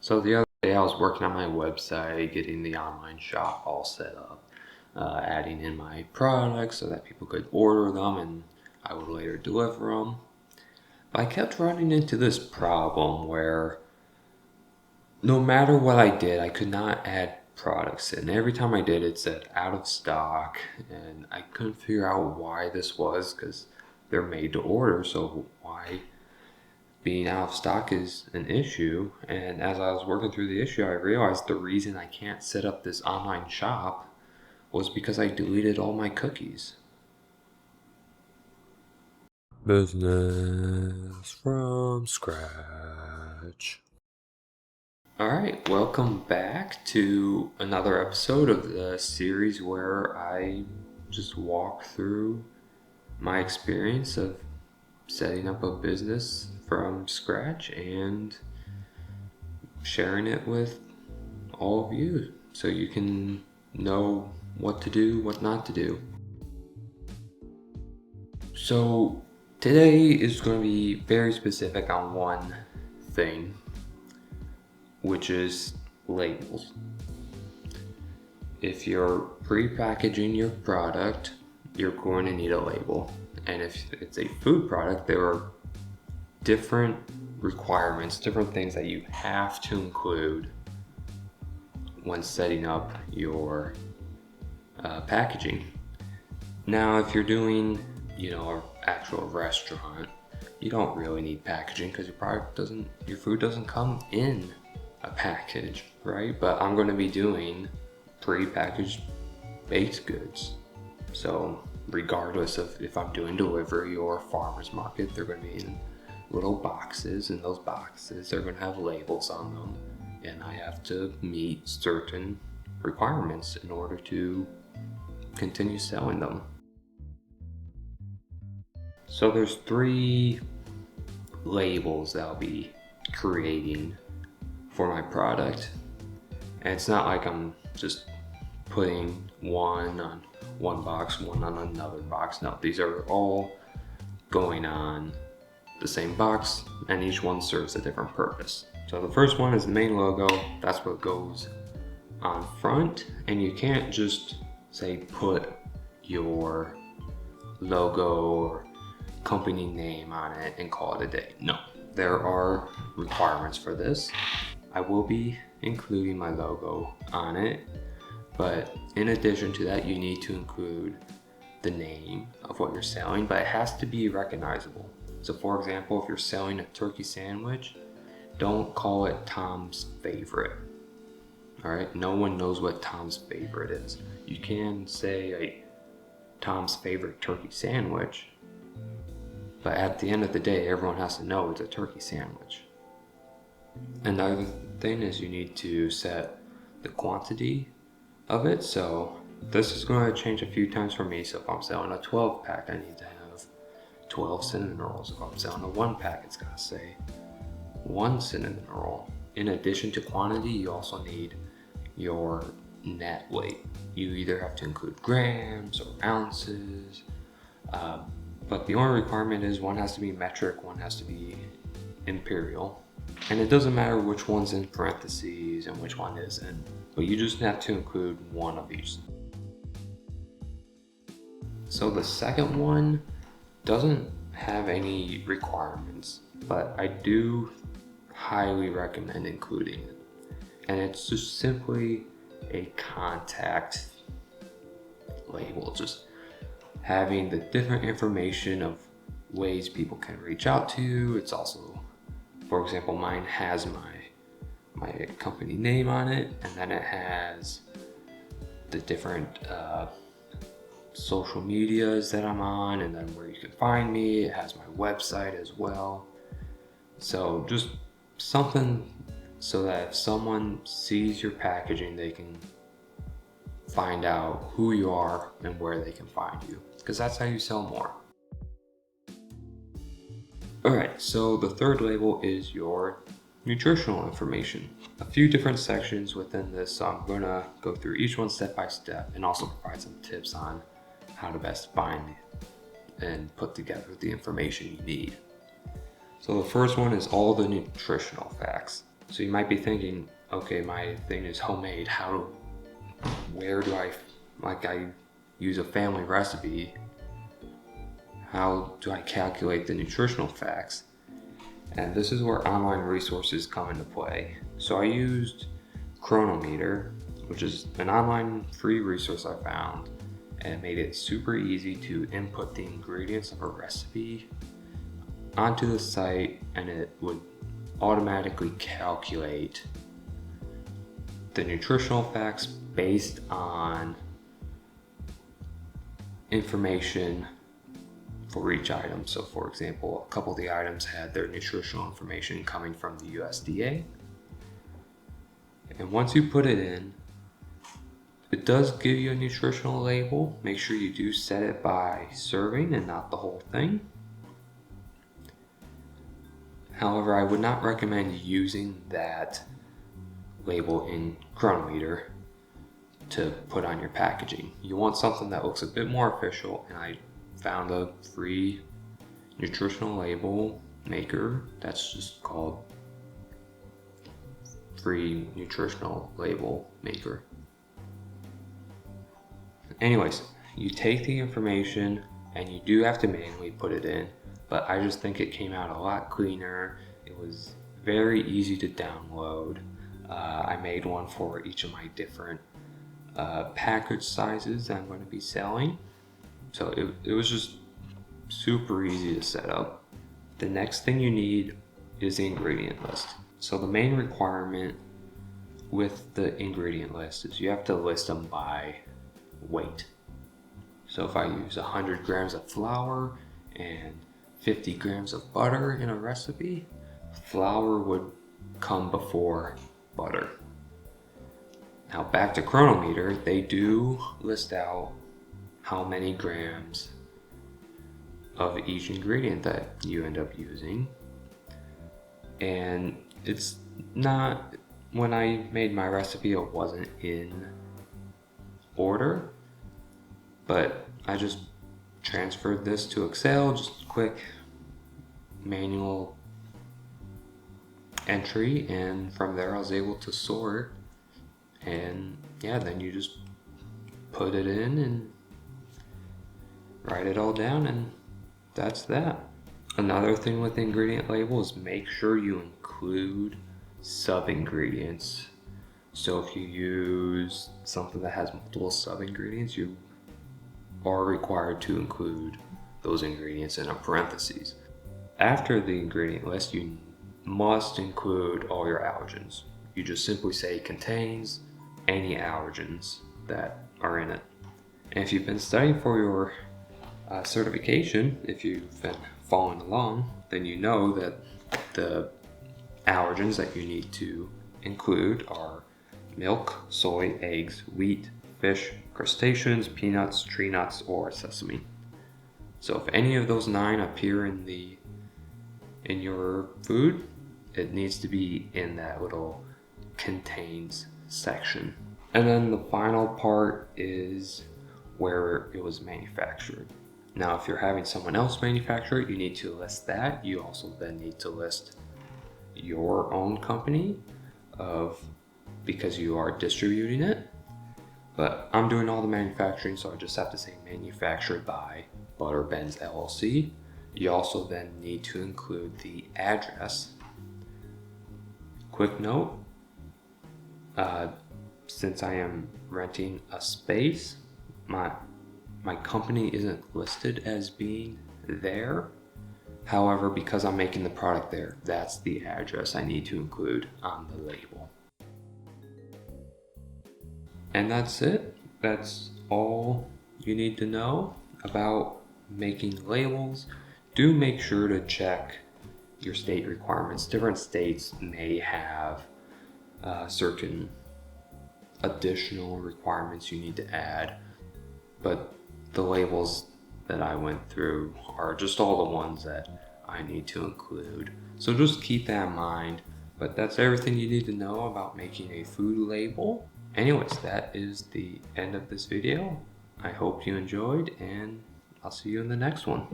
So the other day I was working on my website, getting the online shop all set up, adding in my products so that people could order them and I would later deliver them. But I kept running into this problem where no matter what I did, I could not add products in. Every time I did, it said out of stock, and I couldn't figure out why this was because they're made to order, so why being out of stock is an issue. And as I was working through the issue, I realized the reason I can't set up this online shop was because I deleted all my cookies. Business from scratch. Alright, welcome back to another episode of the series where I just walk through my experience of setting up a business from scratch and sharing it with all of you so you can know what to do, what not to do. So today is going to be very specific on one thing, which is labels. If you're pre-packaging your product, you're going to need a label. And if it's a food product, there are different requirements, different things that you have to include when setting up your packaging. Now, if you're doing, an actual restaurant, you don't really need packaging because your food doesn't come in a package, right? But I'm going to be doing pre-packaged baked goods. So regardless of if I'm doing delivery or farmer's market, they're going to be in little boxes, and those boxes are going to have labels on them, and I have to meet certain requirements in order to continue selling them. So there's 3 labels that I'll be creating for my product, and it's not like I'm just putting one on one box, one on another box. No, these are all going on the same box, and each one serves a different purpose. So the first one is the main logo. That's what goes on front, and you can't just say put your logo or company name on it and call it a day. No, there are requirements for this. I will be including my logo on it, but in addition to that, you need to include the name of what you're selling, but it has to be recognizable. So for example, if you're selling a turkey sandwich, don't call it Tom's Favorite. Alright, no one knows what Tom's Favorite is. You can say Tom's Favorite Turkey Sandwich, but at the end of the day, everyone has to know it's a turkey sandwich. And the other thing is you need to set the quantity of it. So this is going to change a few times for me. So if I'm selling a 12 pack, I need to have 12 cinnamon rolls. If I'm selling a 1 pack, it's going to say 1 cinnamon roll. In addition to quantity, you also need your net weight. You either have to include grams or ounces, but the only requirement is one has to be metric, one has to be imperial. And it doesn't matter which one's in parentheses and which one isn't, but you just have to include one of each. So the second one doesn't have any requirements, but I do highly recommend including it. And it's just simply a contact label, just having the different information of ways people can reach out to you. It's also, for example, mine has my company name on it, and then it has the different social medias that I'm on, and then where you can find me. It has my website as well. So just something so that if someone sees your packaging, they can find out who you are and where they can find you, because that's how you sell more. Alright, so the third label is your nutritional information. A few different sections within this, so I'm going to go through each one step by step and also provide some tips on how to best find and put together the information you need. So the first one is all the nutritional facts. So you might be thinking, okay, my thing is homemade. Where do I use a family recipe. How do I calculate the nutritional facts? And this is where online resources come into play. So I used Chronometer, which is an online free resource I found, and it made it super easy to input the ingredients of a recipe onto the site, and it would automatically calculate the nutritional facts based on information for each item. So for example, a couple of the items had their nutritional information coming from the USDA. And once you put it in, it does give you a nutritional label. Make sure you do set it by serving and not the whole thing. However, I would not recommend using that label in Chronometer to put on your packaging. You want something that looks a bit more official, and I found a free nutritional label maker that's just called Free Nutritional Label Maker. Anyways, you take the information and you do have to manually put it in, but I just think it came out a lot cleaner. It was very easy to download. I made one for each of my different package sizes I'm going to be selling. So it was just super easy to set up. The next thing you need is the ingredient list. So the main requirement with the ingredient list is you have to list them by weight. So if I use 100 grams of flour and 50 grams of butter in a recipe, flour would come before butter. Now back to Chronometer, they do list out how many grams of each ingredient that you end up using. And it's not, when I made my recipe, it wasn't in order, but I just transferred this to Excel, just quick manual entry, and from there I was able to sort. And yeah, then you just put it in and write it all down, and that's that. Another thing with the ingredient label is make sure you include sub-ingredients. So if you use something that has multiple sub-ingredients, you are required to include those ingredients in a parentheses. After the ingredient list, you must include all your allergens. You just simply say contains any allergens that are in it. And if you've been studying for your certification, if you've been following along, then you know that the allergens that you need to include are milk, soy, eggs, wheat, fish, crustaceans, peanuts, tree nuts, or sesame. So if any of those 9 appear in your food, it needs to be in that little contains section. And then the final part is where it was manufactured. Now, if you're having someone else manufacture it, you need to list that. You also then need to list your own company because you are distributing it. But I'm doing all the manufacturing, so I just have to say manufactured by Butter Benz LLC. You also then need to include the address. Quick note, since I am renting a space, my company isn't listed as being there. However, because I'm making the product there, that's the address I need to include on the label. And that's it. That's all you need to know about making labels. Do make sure to check your state requirements. Different states may have certain additional requirements you need to add, but the labels that I went through are just all the ones that I need to include. So just keep that in mind. But that's everything you need to know about making a food label. Anyways, that is the end of this video. I hope you enjoyed, and I'll see you in the next one.